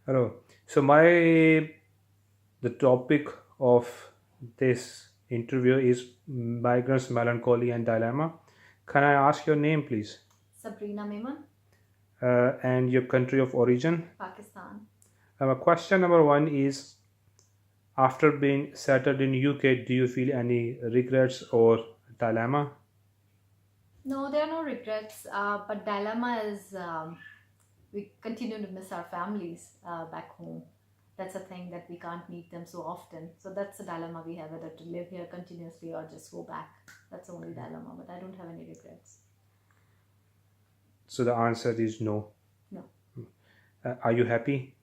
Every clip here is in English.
Hello. So the topic of this interview is migrants, melancholy, and dilemma. Can I ask your name, please, Sabrina Memon, and your country of origin? Pakistan. Question number one is: after being settled in UK, do you feel any regrets or dilemma? No, there are no regrets, but dilemma is we continue to miss our families back home. That's a thing that we can't meet them so often. So that's a dilemma we have, whether to live here continuously or just go back. That's the only dilemma, but I don't have any regrets. So the answer is no. No, Are you happy?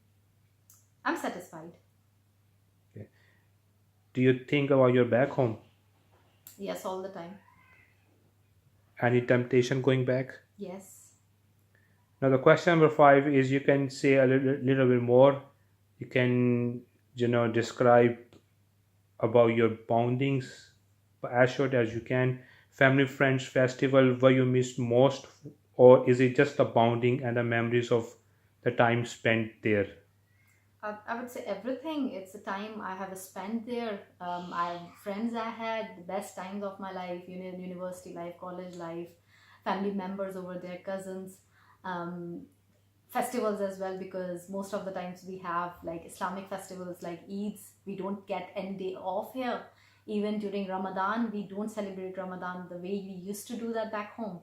I'm satisfied. Okay. Do you think about your back home? Yes, all the time. Any temptation going back? Yes. Now the question number five is you can say a little bit more. You can describe about your bondings as short as you can. Family, friends, festival where you missed most, or is it just the bonding and the memories of the time spent there? I would say everything. It's the time I have spent there. I have friends I had, the best times of my life, university life, college life, family members over there, cousins, um, festivals as well, because most of the times we have like Islamic festivals like Eids. We don't get any day off here. Even during Ramadan, we don't celebrate Ramadan the way we used to do that back home.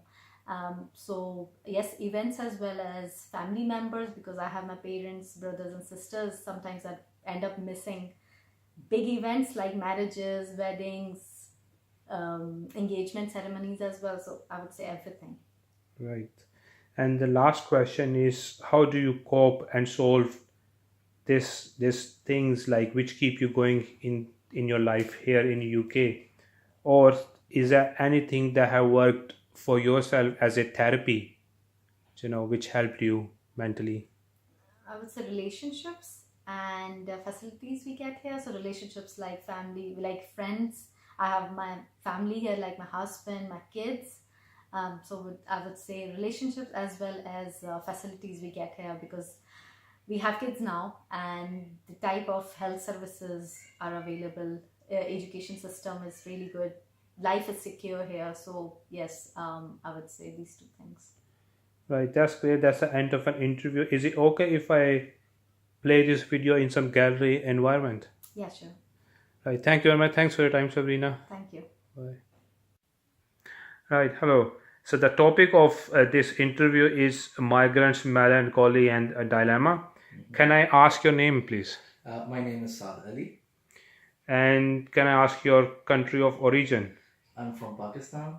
So yes, events as well as family members, because I have my parents, brothers and sisters. Sometimes I end up missing big events like marriages, weddings, engagement ceremonies as well. So I would say everything. Right. And the last question is how do you cope and solve this things like which keep you going in your life here in UK, or is there anything that have worked for yourself as a therapy, which helped you mentally? I would say relationships and facilities we get here. So relationships like family, like friends. I have my family here, like my husband, my kids. I would say relationships as well as facilities we get here, because we have kids now, and the type of health services are available. Education system is really good. Life is secure here. So yes, I would say these two things. Right, that's great. That's the end of an interview. Is it okay if I play this video in some gallery environment? Yeah, sure. Right, thank you very much. Thanks for your time, Sabrina. Thank you. Bye. Right, hello. So the topic of this interview is migrants, melancholy, and a dilemma. Can I ask your name, please? My name is Saad Ali. And can I ask your country of origin? I'm from Pakistan.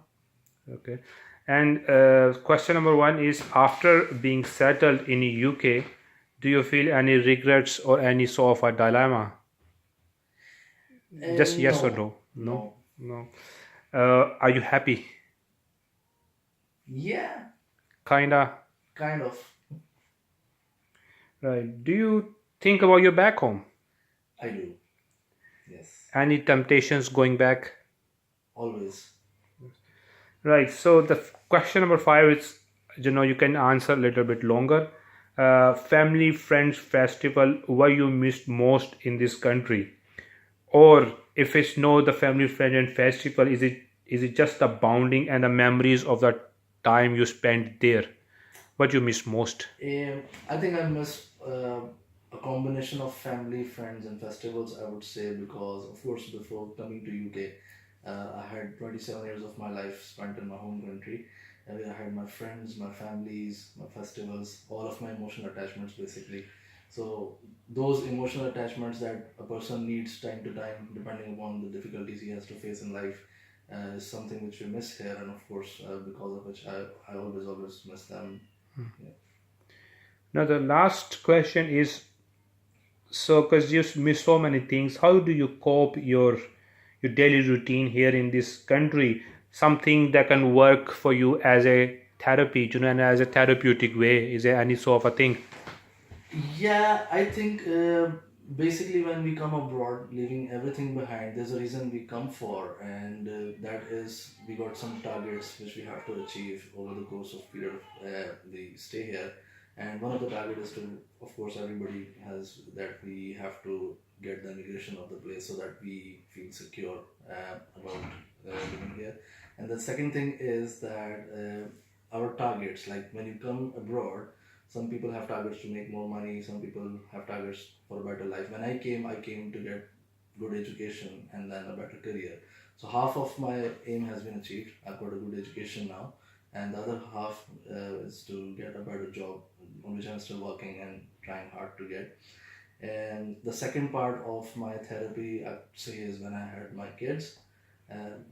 Okay. And question number one is after being settled in UK, do you feel any regrets or any sort of a dilemma? Just yes or No, no? No? no. No. Are you happy? Yeah, Kinda. kind of. Right. Do you think about your back home? I do. Yes, Any temptations going back? always. Right. So the question number five is, you can answer a little bit longer. Family, friends, festival, what you missed most in this country? Or if it's no, the family, friend, and festival, is it just the bonding and the memories of the time you spent there? What you miss most? I think I miss a combination of family, friends, and festivals. I would say because, of course, before coming to UK, I had 27 years of my life spent in my home country. And I had my friends, my families, my festivals, all of my emotional attachments basically. So those emotional attachments that a person needs time to time, depending upon the difficulties he has to face in life, is something which we miss here, and of course, because of which I always miss them. Yeah. Now the last question is, so because you miss so many things, how do you cope your daily routine here in this country? Something that can work for you as a therapy, and as a therapeutic way. Is there any sort of a thing? Yeah, I think basically when we come abroad, leaving everything behind, there's a reason we come for, and that is we got some targets which we have to achieve over the course of period of the stay here. And one of the target is to, of course, everybody has that we have to get the immigration of the place so that we feel secure about living here. And the second thing is that our targets, like when you come abroad, some people have targets to make more money, some people have targets for a better life. When I came to get good education and then a better career. So half of my aim has been achieved. I've got a good education now, and the other half is to get a better job on which I'm still working and trying hard to get. And the second part of my therapy, I'd say, is when I had my kids.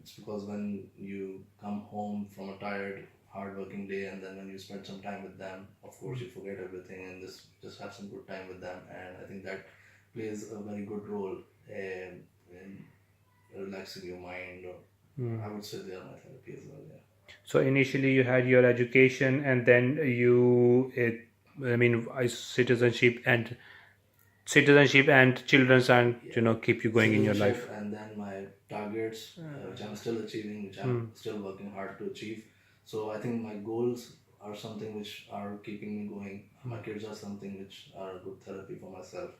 It's because when you come home from a tired, hard-working day, and then when you spend some time with them, of course, you forget everything and just have some good time with them. And I think that plays a very good role in relaxing your mind. Or I would say they are my therapy as well. Yeah. So initially you had your education, and then you, citizenship and children's, and keep you going in your life. Citizenship, and then my targets, which I'm still achieving, which I'm still working hard to achieve. So I think my goals are something which are keeping me going. My kids are something which are a good therapy for myself.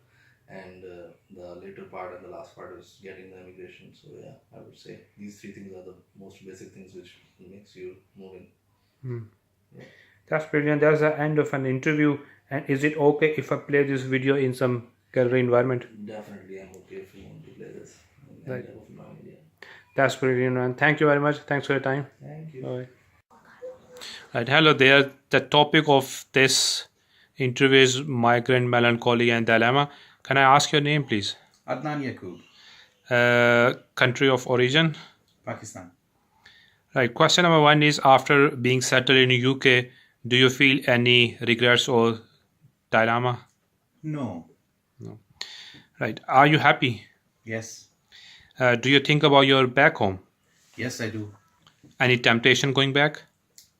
And the later part and the last part is getting the immigration. So yeah, I would say these three things are the most basic things which makes you moving. Yeah. That's brilliant. That's the end of an interview. And is it okay if I play this video in some gallery environment? Definitely, I'm okay if you want to play this. Right. Yeah. That's brilliant, man. Thank you very much. Thanks for your time. Thank you. Bye. Right. Hello there. The topic of this interview is migrant melancholy and dilemma. Can I ask your name, please? Adnan Yaqub, Country of origin? Pakistan. Right. Question number one is, after being settled in the UK, do you feel any regrets or dilemma? No. Right. Are you happy? Yes. Do you think about your back home? Yes, I do. Any temptation going back?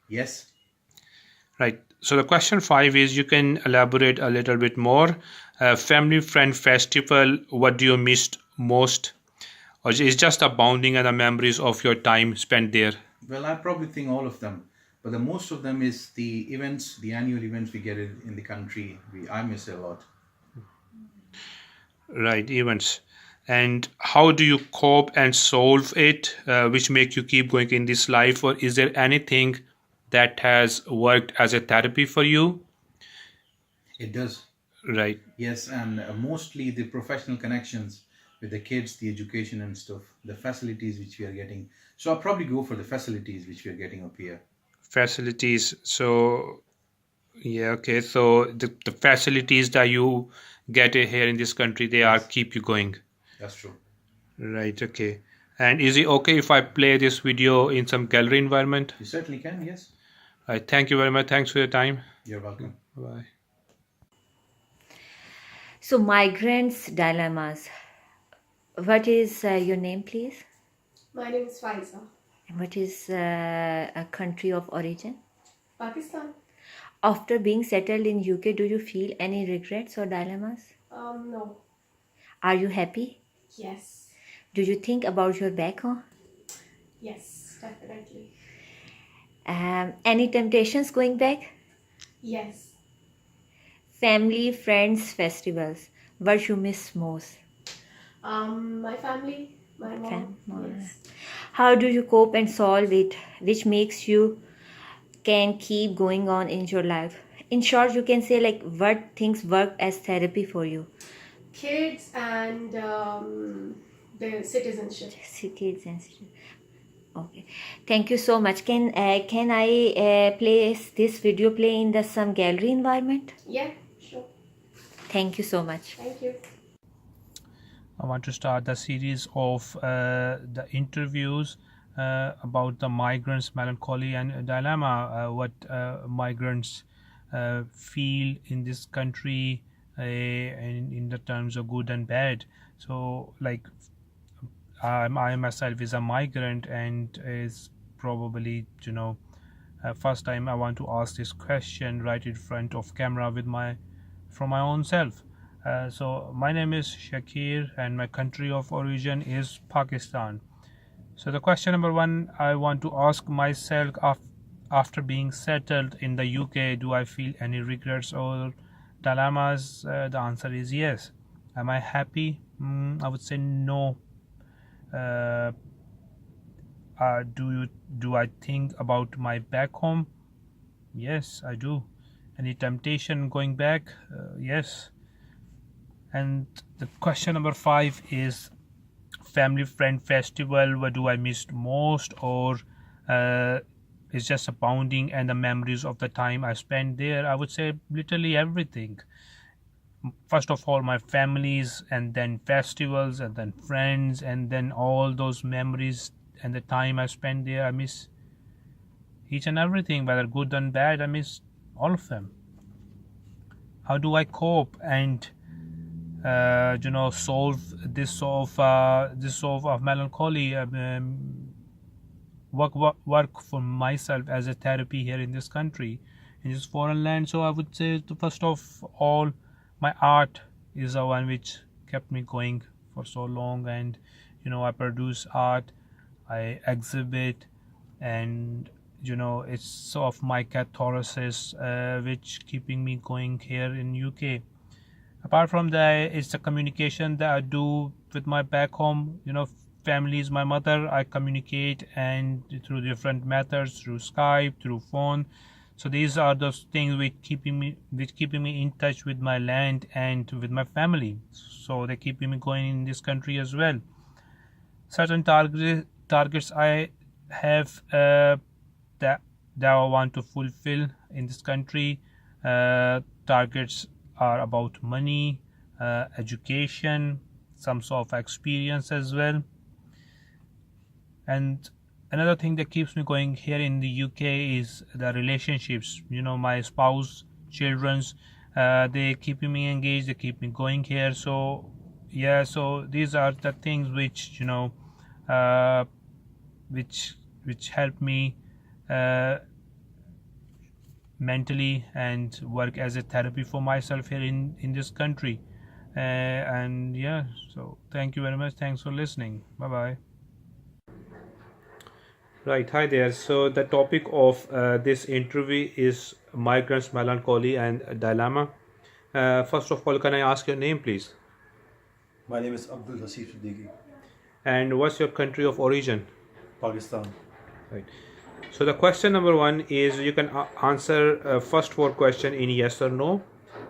Yes. Right. So the question 5 is, you can elaborate a little bit more. Family friend festival, what do you miss most? Or is just the bonding and the memories of your time spent there? Well, I probably think all of them, but the most of them is the events, the annual events we get in the country. I miss a lot. Right, events. And how do you cope and solve it, which make you keep going in this life? Or is there anything that has worked as a therapy for you? It does. Right. Yes, and mostly the professional connections with the kids, the education and stuff, the facilities which we are getting. So I'll probably go for the facilities which we are getting up here. Facilities. So, yeah, okay. So the facilities that you get here in this country, they are keep you going. That's true. Right, okay. And is it okay if I play this video in some gallery environment? You certainly can, yes. Right, thank you very much. Thanks for your time. You're welcome. Bye. So, migrants' dilemmas. What is your name, please? My name is Faiza. And what is a country of origin? Pakistan? After being settled in UK, do you feel any regrets or dilemmas? No. Are you happy? Yes. Do you think about your back home? Yes, definitely. Any temptations going back? Yes. Family, friends, festivals. What you miss most? My family, my mom. Yes. How do you cope and solve it, which makes you can keep going on in your life? In short, you can say like what things work as therapy for you. Kids and the citizenship. Kids and okay. Thank you so much. Can I place this video play in the some gallery environment? Yeah, sure. Thank you so much. Thank you. I want to start the series of the interviews about the migrants' melancholy and dilemma, what migrants feel in this country, and in the terms of good and bad. So, like, I myself is a migrant, and is probably first time I want to ask this question right in front of camera from my own self. So my name is Shakir and my country of origin is Pakistan. So the question number one I want to ask myself after being settled in the UK, do I feel any regrets or dilemmas? The answer is yes. Am I happy? I would say no. Uh, do I think about my back home? Yes, I do. Any temptation going back? Yes. And the question number 5 is family friend festival. What do I miss most, or uh, it's just a bonding and the memories of the time I spent there? I would say literally everything. First of all, my families, and then festivals, and then friends, and then all those memories and the time I spent there. I miss each and everything, whether good and bad. I miss all of them. How do I cope and solve this of melancholy? Work for myself as a therapy here in this country, in this foreign land. So I would say, first of all, my art is the one which kept me going for so long. And I produce art, I exhibit, and it's sort of my catharsis, which keeping me going here in UK. Apart from that, it's the communication that I do with my back home. Family is my mother. I communicate and through different methods, through Skype, through phone. So these are those things which keeping me in touch with my land and with my family. So they're keeping me going in this country as well. Certain targets I have that I want to fulfill in this country. Targets are about money, education, some sort of experience as well. And another thing that keeps me going here in the UK is the relationships. My spouse, children's, they keeping me engaged, they keep me going here. So yeah, so these are the things which which help me mentally and work as a therapy for myself here in this country. And yeah, so thank you very much. Thanks for listening. Bye bye. Right, hi there. So the topic of this interview is migrants, melancholy, and dilemma. First of all, can I ask your name, please? My name is Abdul Hasif Siddiqui, And what's your country of origin? Pakistan. Right. So the question number 1 is, you can answer first 4 question in yes or no.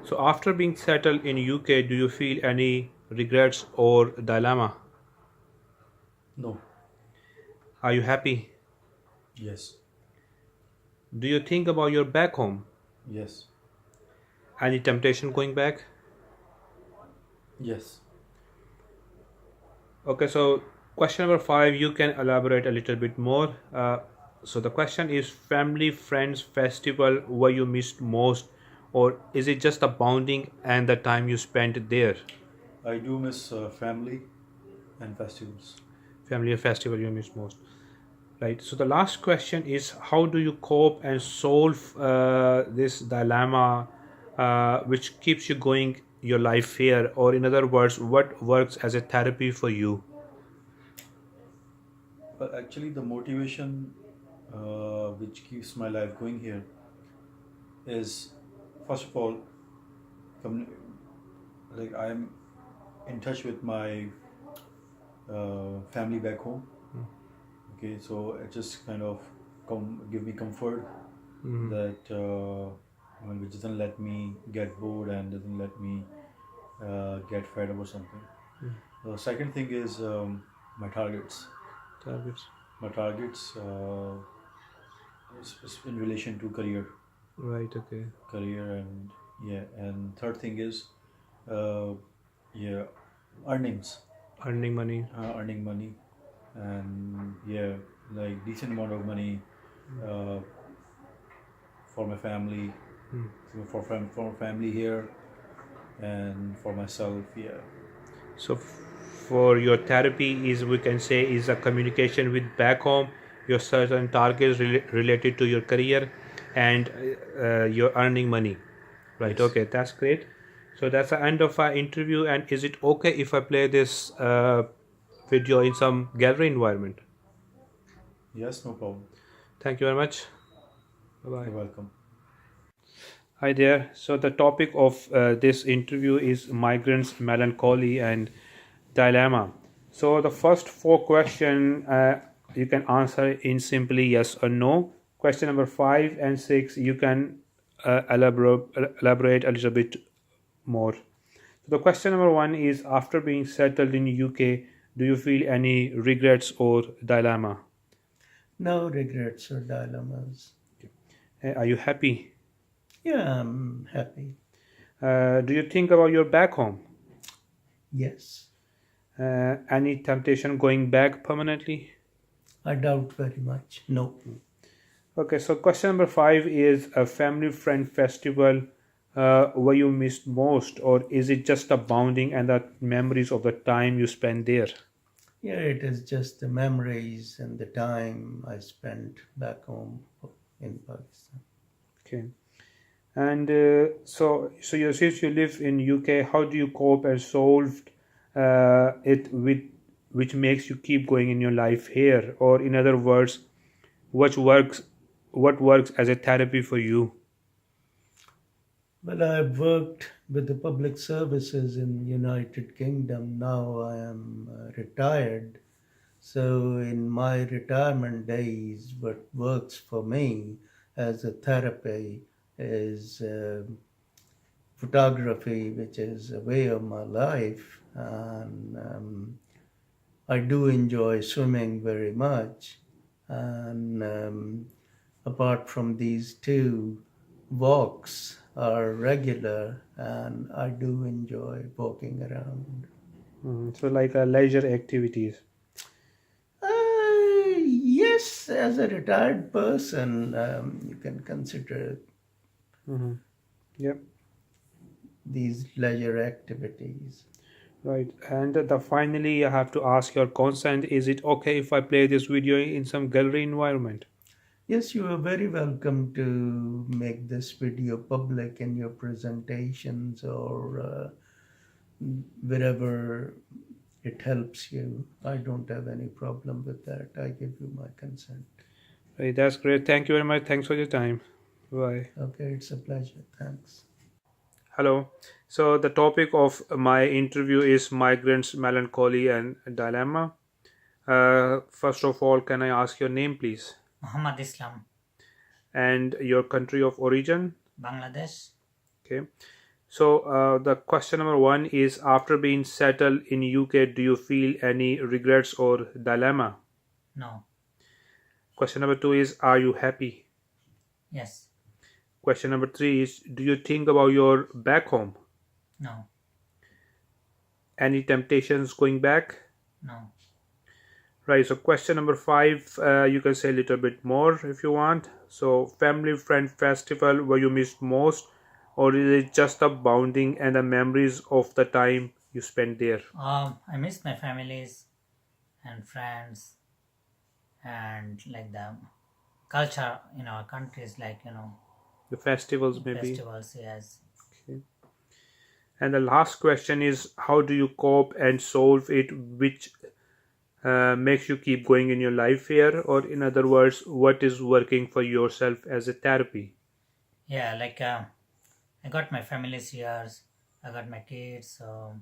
So after being settled in UK, do you feel any regrets or dilemma? No. Are you happy? Yes. Do you think about your back home? Yes. Any temptation going back? Yes. Okay, so question number 5, you can elaborate a little bit more. So the question is, family, friends, festival, where you missed most, or is it just the bonding and the time you spent there? I do miss family and festivals. Family and festival you miss most. Right. So the last question is, how do you cope and solve this dilemma which keeps you going your life here? Or in other words, what works as a therapy for you? But actually, the motivation which keeps my life going here is, first of all, like I'm in touch with my family back home. Okay, so it just kind of give me comfort that which doesn't let me get bored and doesn't let me get fed up or something. The second thing is my targets. Targets. My targets is in relation to career. Right. Okay. Career and yeah, and third thing is yeah, earnings. Earning money. Earning money, and yeah, like decent amount of money for my family, for family here, and for myself. Yeah. So for your therapy is, we can say, is a communication with back home, your certain targets related to your career, and your earning money. Right. Yes. Okay, that's great. So that's the end of our interview. And is it okay if I play this video in some gallery environment? Yes, no problem. Thank you very much. Bye-bye. You're welcome. Hi there. So the topic of this interview is migrants, melancholy, and dilemma. So the first four questions you can answer in simply yes or no. Question number 5 and 6 you can elaborate a little bit more. So the question number 1 is: after being settled in UK, do you feel any regrets or dilemma? No regrets or dilemmas. Are you happy? Yeah, I'm happy. Do you think about your back home? Yes. Any temptation going back permanently? I doubt very much. No. Okay, so question number 5 is a family friend festival where you missed most, or is it just the bonding and the memories of the time you spent there? Yeah, it is just the memories and the time I spent back home in Pakistan. Okay, and since you live in UK, how do you cope and solve it with which makes you keep going in your life here, or in other words, what works as a therapy for you? Well, I've worked with the public services in United Kingdom. Now I am retired. So in my retirement days, what works for me as a therapy is photography, which is a way of my life. And I do enjoy swimming very much. And apart from these two, walks are regular, and I do enjoy walking around. So like leisure activities. Yes, as a retired person, you can consider Yep. these leisure activities. Right, and finally, I have to ask your consent. Is it okay if I play this video in some gallery environment? Yes, you are very welcome to make this video public in your presentations or wherever it helps you. I don't have any problem with that. I give you my consent. Right, that's great. Thank you very much. Thanks for your time. Bye. Okay, it's a pleasure. Thanks. Hello. So the topic of my interview is migrants, melancholy, and dilemma. First of all, can I ask your name, please, Muhammad Islam, and your country of origin? Bangladesh. Okay. So the question number 1 is: after being settled in UK, do you feel any regrets or dilemma? No. Question number 2 is: are you happy? Yes. Question number 3 is: do you think about your back home? No. Any temptations going back? No. Right, so question number 5, you can say a little bit more if you want. So family friend festival where you missed most, or is it just the bonding and the memories of the time you spent there? I miss my families and friends and like the culture in our countries, like The festivals maybe. festivals. Yes. Okay. And the last question is: how do you cope and solve it, which makes you keep going in your life here, or in other words, what is working for yourself as a therapy? Yeah, like I got my family's years. I got my kids, so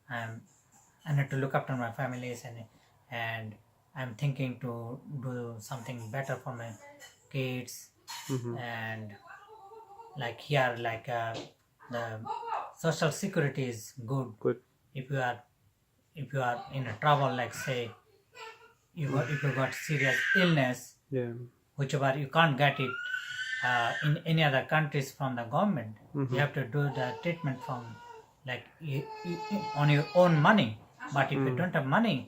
I need to look after my families, and I'm thinking to do something better for my kids. And like here, like the social security is good. Good. If you are in a trouble, like say if you got serious illness, Yeah. whichever you can't get it in any other countries from the government, you have to do the treatment from like on your own money. But if you don't have money,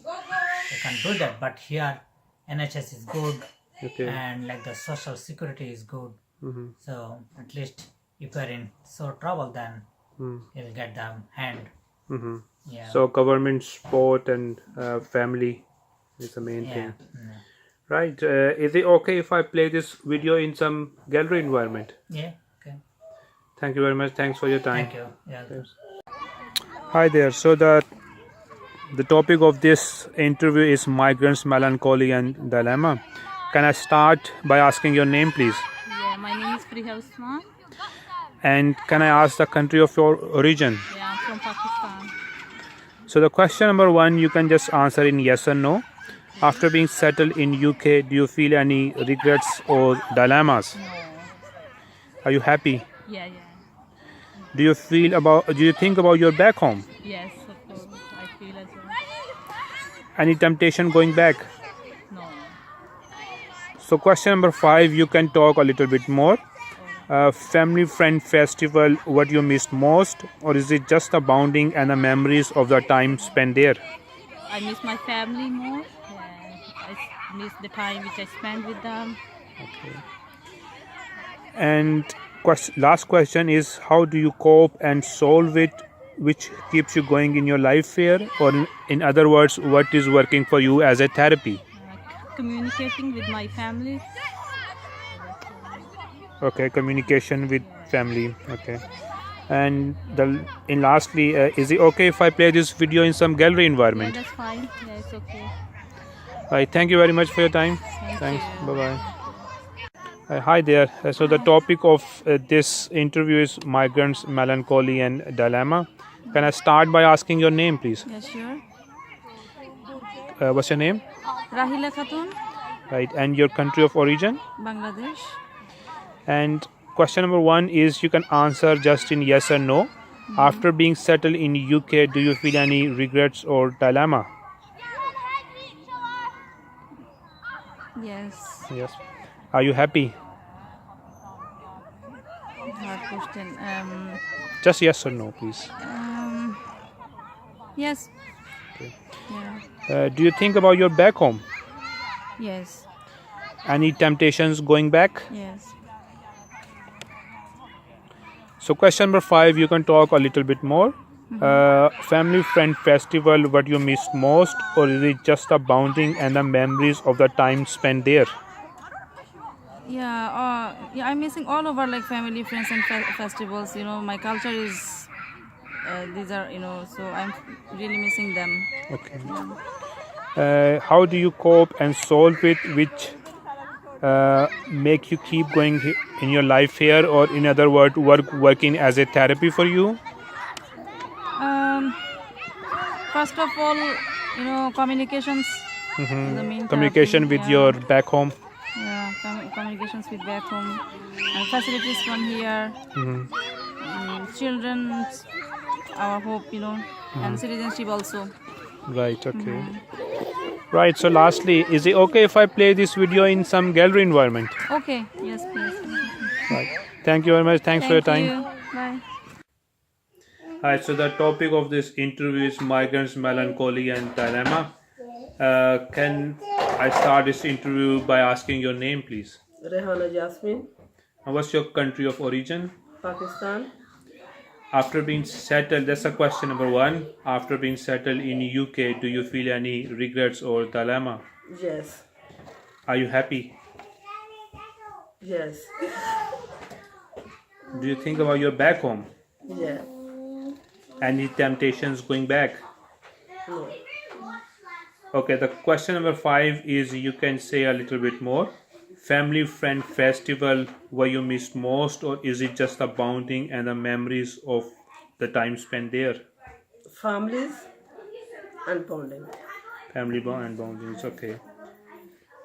you can do that. But here NHS is good, Okay. and like the social security is good. So at least if you are in so trouble, then you'll get the hand. Yeah. So government support and family is the main yeah. thing. Yeah. Right. Is it okay if I play this video in some gallery environment? Yeah. Okay. Thank you very much. Thanks for your time. Thank you. Yeah. Hi there. So the topic of this interview is migrants, melancholy, and dilemma. Can I start by asking your name, please? Usman. And can I ask the country of your origin? Yeah, I'm from Pakistan. So the question number 1, you can just answer in yes or no. After being settled in UK, do you feel any regrets or dilemmas? No. Are you happy? Yeah. Do you think about your back home? Yes, of course. I feel as well. Any temptation going back? No. So question number 5, you can talk a little bit more. Family friend festival, what you missed most, or is it just the bonding and the memories of the time spent there? I miss my family more. Yeah. I miss the time which I spent with them. Okay. And last question is, how do you cope and solve it, which keeps you going in your life here, or in other words, what is working for you as a therapy? Communicating with my family. Okay, communication with family. Okay. And lastly, is it okay if I play this video in some gallery Yeah, environment? that's fine. Yeah, it's okay. Right, thank you very much for your time. Thanks. Bye-bye. Hi there. So the topic of this interview is Migrants Melancholy and Dilemma. Can I start by asking your name, please? Yeah, sure. What's your name? Rahila Khatun, Right, and your country of origin? Bangladesh. And question number 1 is, you can answer just in yes or no. After being settled in UK, do you feel any regrets or dilemma? Yes. Yes. Are you happy? Hard question. Just yes or no, please. Yes. Okay. Yeah. Do you think about your back home? Yes. Any temptations going back? Yes. So question number 5, you can talk a little bit more. Family friend festival, what you missed most, or is it just the bonding and the memories of the time spent there? Yeah. I'm missing all over like family, friends, and festivals. You know, my culture is. These are, so I'm really missing them. Okay. How do you cope and solve it, which make you keep going in your life here, or in other words, working as a therapy for you? First of all, communications. The main Communication therapy, with yeah. your back home. Yeah, communications with back home, and facilities from here. Children, our hope, and citizenship also. Right. Okay. Right. So lastly, is it okay if I play this video in some gallery environment? Okay. Yes, please. Right. Thank you very much. Thanks for your time. Thank you. Bye. Hi. So the topic of this interview is Migrants Melancholy and Dilemma. Can I start this interview by asking your name, please? Rehana Jasmine, And what's your country of origin? Pakistan. After being settled, that's a question number 1. After being settled in UK, do you feel any regrets or dilemma? Yes. Are you happy? Yes. Do you think about your back home? Yeah. Any temptations going back? No. Okay, the question number 5 is, you can say a little bit more. Family friend festival, what you missed most, or is it just the bonding and the memories of the time spent there? Families and bonding. Family and bonding is okay.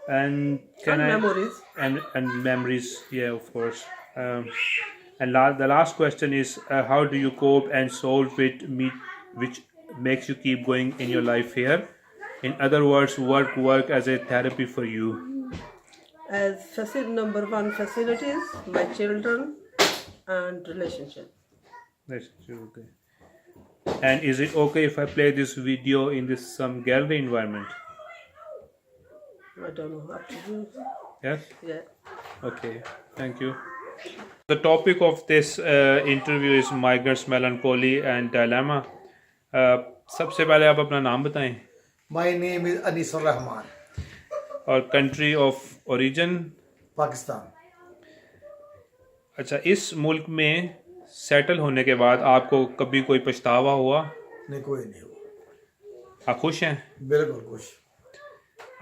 And memories. And memories, yeah, of course. And the last question is, how do you cope and solve it, which makes you keep going in your life here? In other words, work as a therapy for you. As number 1, facilities, my children, and relationship. That's okay. And is it okay if I play this video in some gallery environment? I don't know, up to you. Yes? Yeah. Okay, thank you. The topic of this interview is Migrants Melancholy and Dilemma. सबसे पहले आप अपना नाम बताएं. My name is Anisur Rahman. और country of origin? Pakistan. अच्छा, इस मुल्क में सेटल होने के बाद आपको कभी कोई पछतावा हुआ? नहीं, कोई नहीं हुआ. आप खुश हैं? बिल्कुल खुश.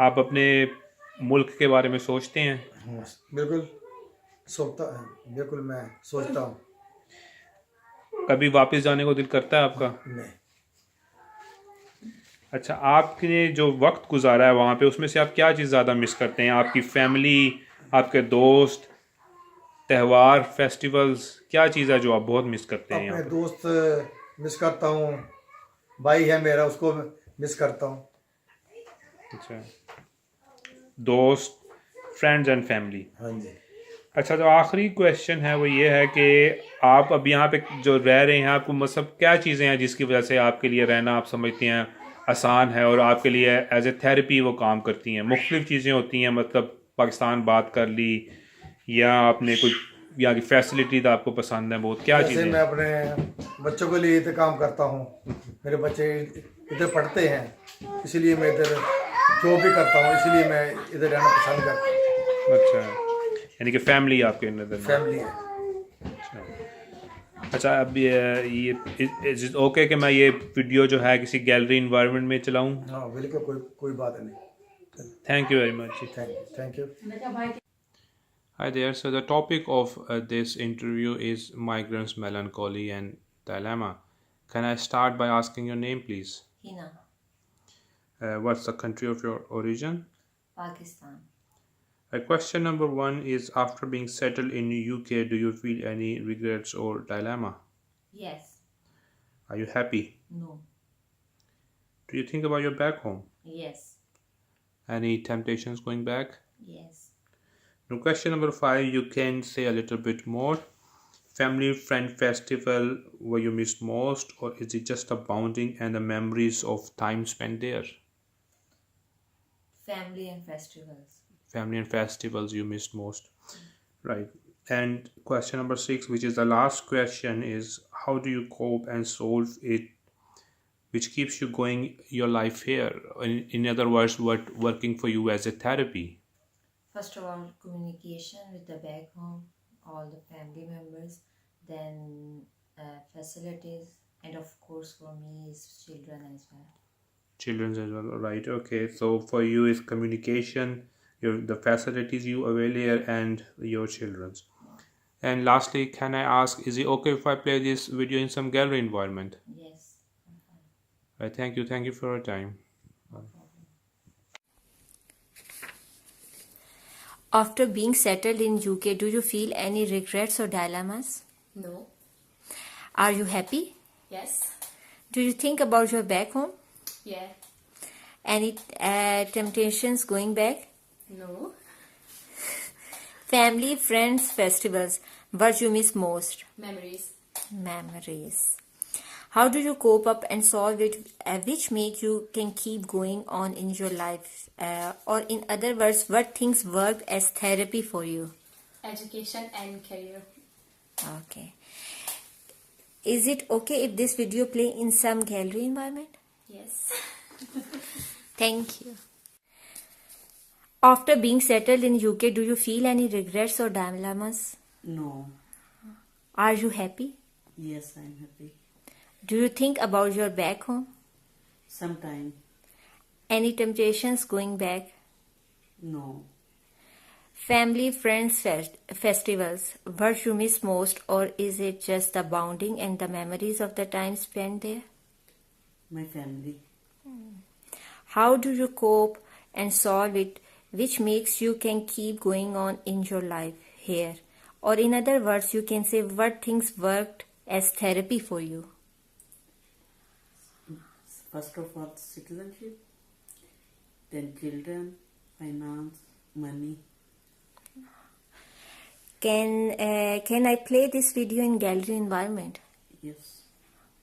आप अपने मुल्क के बारे में सोचते हैं? बिल्कुल. सोचता बिल्कुल मैं सोचता हूँ कभी वापस जाने को दिल करता है आपका? नहीं अच्छा, आपने जो वक्त गुजारा है वहाँ पे, उसमें से आप क्या चीज़ ज़्यादा मिस करते हैं? आपकी फैमिली, आपके दोस्त, त्यौहार, फेस्टिवल्स, क्या चीज़ है जो आप बहुत मिस करते हैं यहाँ अपने पे? दोस्त मिस करता हूँ भाई है मेरा उसको मिस करता हूँ अच्छा, दोस्त, फ्रेंड्स एंड फैमिली। हाँ जी अच्छा, तो आखिरी क्वेश्चन है वो ये है कि आप अब यहाँ पे जो रह रहे हैं, आपको मतलब क्या चीज़ें हैं जिसकी वजह से आपके लिए रहना आप समझती हैं आसान है और आपके लिए एज ए थेरेपी वो काम करती हैं? मुख्तलिफ चीज़ें होती हैं, मतलब पाकिस्तान बात कर ली या आपने कुछ यहाँ की फैसिलिटीज आपको पसंद है बहुत, क्या जैसे चीज़ें? मैं अपने बच्चों के लिए इधर काम करता हूँ मेरे बच्चे इधर पढ़ते हैं इसीलिए मैं इधर जॉब भी करता हूँ इसीलिए मैं इधर रहना पसंद करता हूँ अच्छा, यानी कि फैमिली आपके नज़र में? फैमिली है अच्छा, अब ये ओके कि मैं ये वीडियो जो है किसी गैलरी इन्वायरमेंट में चलाऊँ? हाँ बिल्कुल कोई बात नहीं thank you very much. Thank you Hi there. So the topic of this interview is migrants, melancholy, and dilemma. Can I start by asking your name, please? Hina, What's the country of your origin? Pakistan. Question number one is: after being settled in UK, do you feel any regrets or dilemma? Yes. Are you happy? No. Do you think about your back home? Yes. Any temptations going back? Yes. Now, question number 5, you can say a little bit more. Family friend festival where you missed most, or is it just the bonding and the memories of time spent there? Family and festivals. Family and festivals you missed most. Right. And question number 6, which is the last question, is how do you cope and solve it, which keeps you going your life here? In other words, what working for you as a therapy? First of all, communication with the back home, all the family members, then facilities, and of course for me is children as well. Children's as well, right? Okay, so for you is communication, the facilities you avail here, and your children's. And lastly, can I ask, is it okay if I play this video in some gallery environment? Yes. Right, thank you for your time. After being settled in UK, do you feel any regrets or dilemmas? No. Are you happy? Yes. Do you think about your back home? Yeah. Any temptations going back? No. Family, friends, festivals. What you miss most? Memories. Memories. How do you cope up and solve it, which make you can keep going on in your life? Or in other words, what things worked as therapy for you? Education and career. Okay. Is it okay if this video play in some gallery environment? Yes. Thank you. After being settled in UK, do you feel any regrets or dilemmas? No. Are you happy? Yes, I'm happy. Do you think about your back home? Sometime. Any temptations going back? No. Family, friends, festivals. What you miss most, or is it just the bonding and the memories of the time spent there? My family. How do you cope and solve it, which makes you can keep going on in your life here? Or in other words, you can say what things worked as therapy for you? First of all, citizenship, then children, finance, money. Can I play this video in gallery environment? Yes,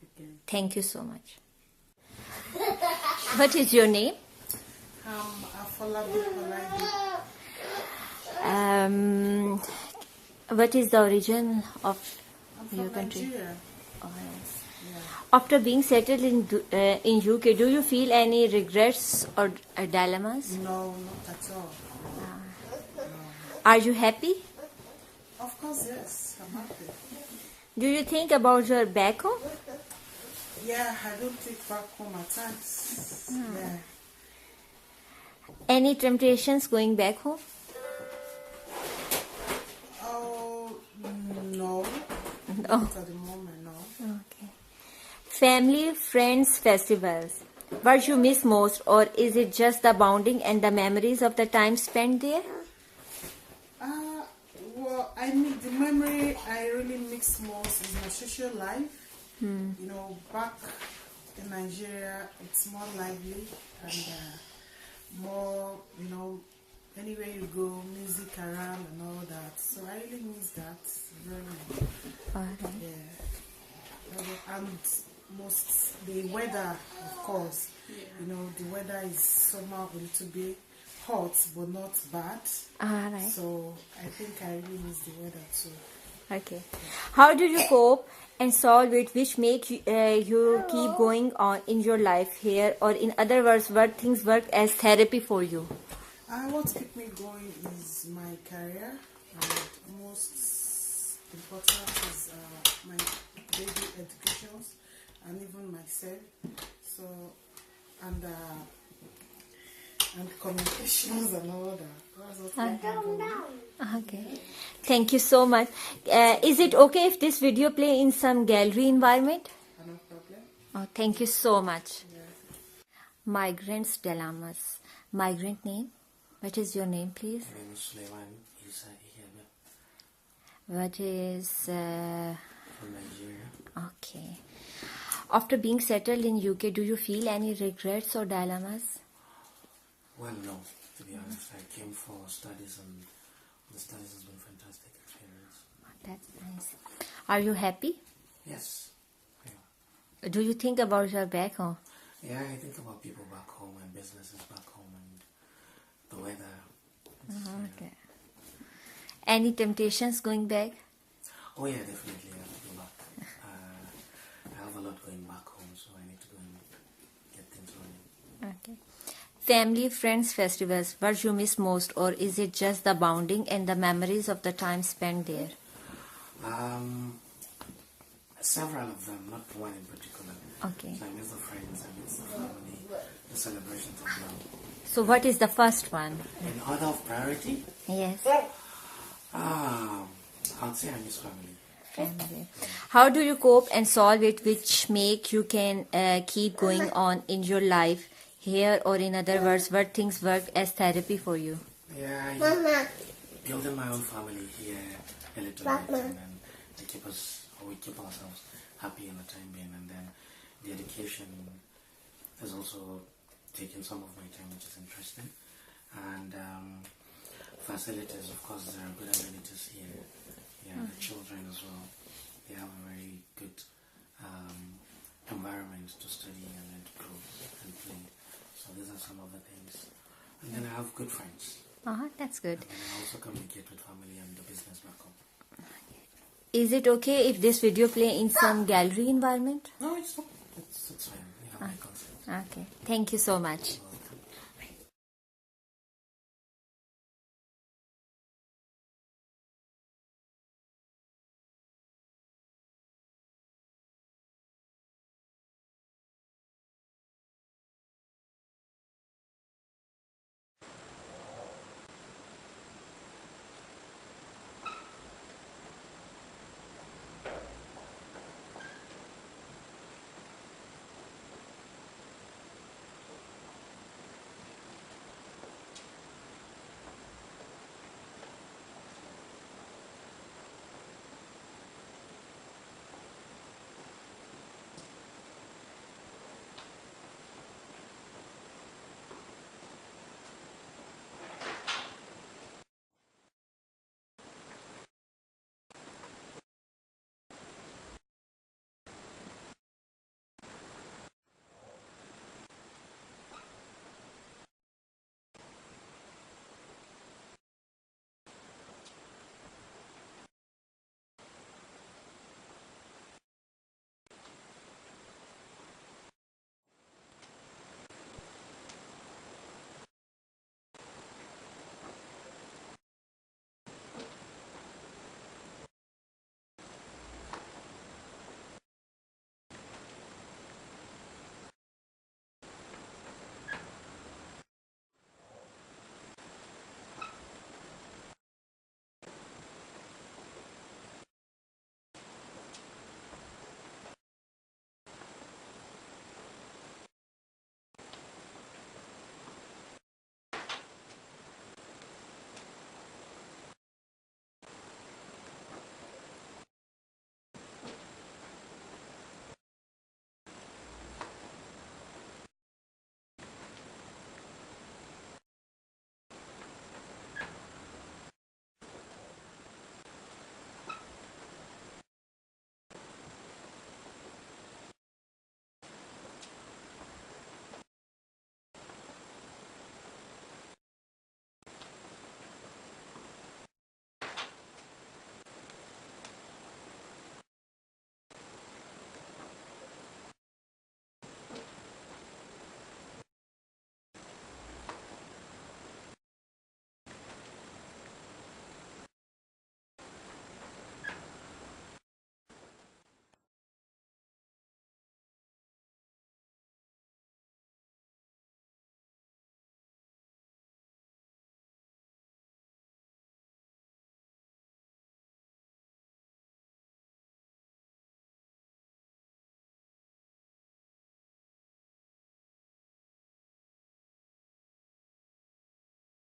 you can. Thank you so much. What is your name? What is the origin of your country? Nigeria. Oh, yes. After being settled in UK, do you feel any regrets or dilemmas? No, not at all. Are you happy? Of course, yes, I'm happy. Do you think about your back home? Yeah, I don't take back home at times. Yeah. Any temptations going back home? Oh, Oh. Not at the moment, no. Okay. Family, friends, festivals. What you miss most, or is it just the bonding and the memories of the time spent there? Well, I mean, the memory I really mix most is my social life. You know, back in Nigeria, it's more lively and more, you know, anywhere you go, music around and all that. So I really miss that very much. Alright. Yeah. And most the weather, of course. You know, the weather is somehow a little bit hot, but not bad. Alright. So I think I really miss the weather too. Okay. How do you cope and solve it, which make you keep going on in your life here, or in other words, what things work as therapy for you? What keeps me going is my career, and most important is my baby educations, and even myself. So, and communications and all that. That's what keeps me going. Okay. Thank you so much. Is it okay if this video play in some gallery environment? No problem. Oh, thank you so much. Migrants Dilemmas. Migrant name? What is your name, please? My name is Suleiman Isa Ihebe What is... from Nigeria. Okay. After being settled in UK, do you feel any regrets or dilemmas? Well, no, to be honest. I came for studies and the studies has been a fantastic experience. That's nice. Are you happy? Yes. Do you think about your back home? Yeah, I think about people back home and businesses back home and the weather. Okay. Any temptations going back? Oh yeah, definitely. I have to go back. I have a lot going back home, so I need to go and get things running. Okay. Family, friends, festivals. What you miss most, or is it just the bonding and the memories of the time spent there? Several of them, not one in particular. Okay. So I miss the friends, I miss the family, the celebrations of love. So what is the first one? In order of priority? Yes. I'd say I miss family. Family. How do you cope and solve it, which make you can keep going on in your life here, or in other words, what things work as therapy for you? Yeah, building my own family here a little bit, and then we keep ourselves happy in the time being, and then the education is also taking some of my time, which is interesting, and facilities, of course, there are good amenities here. Yeah, the children as well, they have a very good environment to study and then to grow and play. So these are some of the things. And then I have good friends. That's good. And I also communicate with family and the business back home. Is it okay if this video play in some gallery environment? No, it's fine. You have my consent. Okay. Thank you so much.